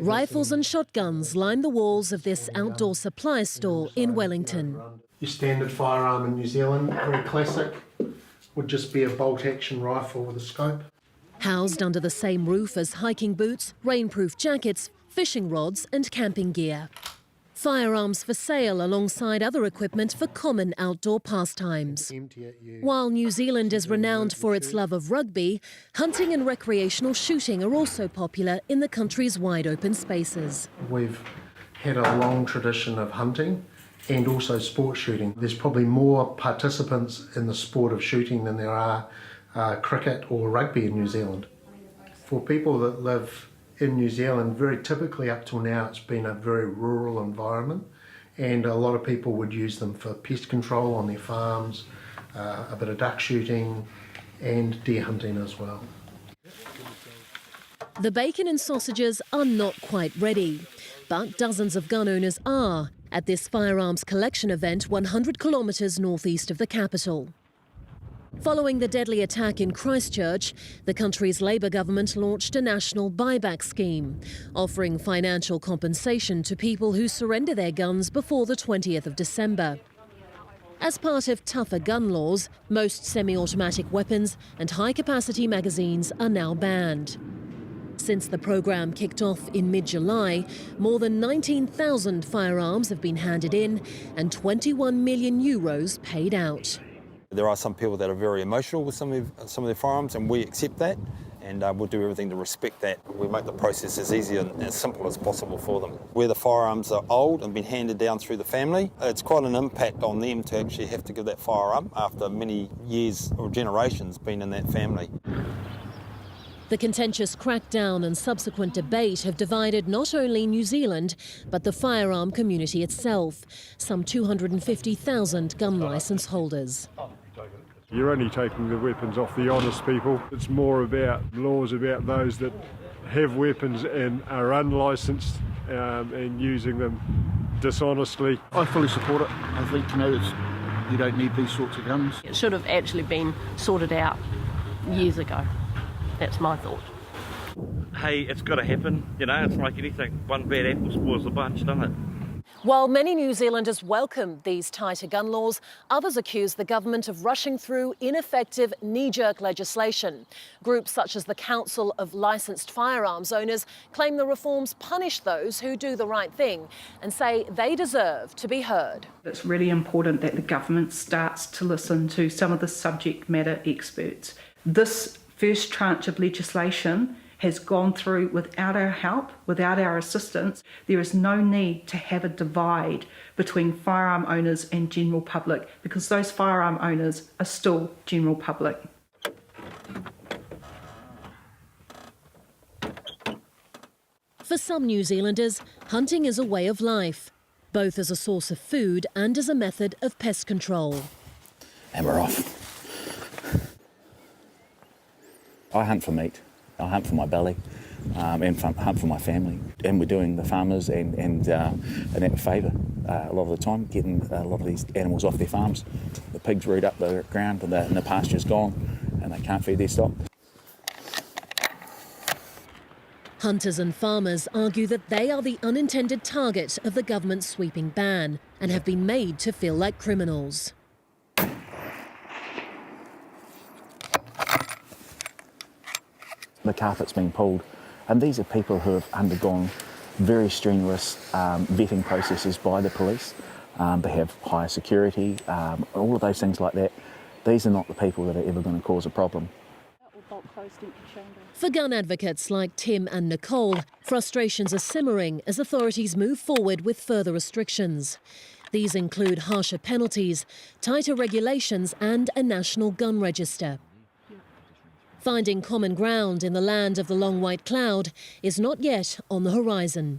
Rifles and shotguns line the walls of this outdoor supply store in Wellington. Your standard firearm in New Zealand, very classic, would just be a bolt-action rifle with a scope. Housed under the same roof as hiking boots, rainproof jackets, fishing rods and camping gear. Firearms for sale alongside other equipment for common outdoor pastimes. While New Zealand is renowned for its love of rugby, hunting and recreational shooting are also popular in the country's wide open spaces. We've had a long tradition of hunting and also sport shooting. There's probably more participants in the sport of shooting than there are cricket or rugby in New Zealand. For people that live in New Zealand, very typically up till now it's been a very rural environment, and a lot of people would use them for pest control on their farms, a bit of duck shooting and deer hunting as well. The bacon and sausages are not quite ready, but dozens of gun owners are at this firearms collection event 100 kilometres northeast of the capital. Following the deadly attack in Christchurch, the country's Labour government launched a national buyback scheme, offering financial compensation to people who surrender their guns before the 20th of December. As part of tougher gun laws, most semi-automatic weapons and high-capacity magazines are now banned. Since the programme kicked off in mid-July, more than 19,000 firearms have been handed in and €21 million paid out. There are some people that are very emotional with some of their firearms, and we accept that, and we'll do everything to respect that. We make the process as easy and as simple as possible for them. Where the firearms are old and been handed down through the family, it's quite an impact on them to actually have to give that firearm after many years or generations being in that family. The contentious crackdown and subsequent debate have divided not only New Zealand, but the firearm community itself, some 250,000 gun licence holders. You're only taking the weapons off the honest people. It's more about laws about those that have weapons and are unlicensed and using them dishonestly. I fully support it. I think, you don't need these sorts of guns. It should have actually been sorted out years ago. That's my thought. Hey, it's got to happen. It's like anything. One bad apple spoils the bunch, doesn't it? While many New Zealanders welcome these tighter gun laws, others accuse the government of rushing through ineffective knee-jerk legislation. Groups such as the Council of Licensed Firearms Owners claim the reforms punish those who do the right thing and say they deserve to be heard. It's really important that the government starts to listen to some of the subject matter experts. This first tranche of legislation has gone through without our help, without our assistance. There is no need to have a divide between firearm owners and general public, because those firearm owners are still general public. For some New Zealanders, hunting is a way of life, both as a source of food and as a method of pest control. And we're off. I hunt for meat, I hunt for my belly, and hunt for my family. And we're doing the farmers and that a favour a lot of the time, getting a lot of these animals off their farms. The pigs root up the ground and the pasture's gone and they can't feed their stock. Hunters and farmers argue that they are the unintended target of the government's sweeping ban and have been made to feel like criminals. The carpet's being pulled, and these are people who have undergone very strenuous vetting processes by the police. They have higher security, all of those things like that. These are not the people that are ever going to cause a problem. For gun advocates like Tim and Nicole, frustrations are simmering as authorities move forward with further restrictions. These include harsher penalties, tighter regulations and a national gun register. Finding common ground in the land of the long white cloud is not yet on the horizon.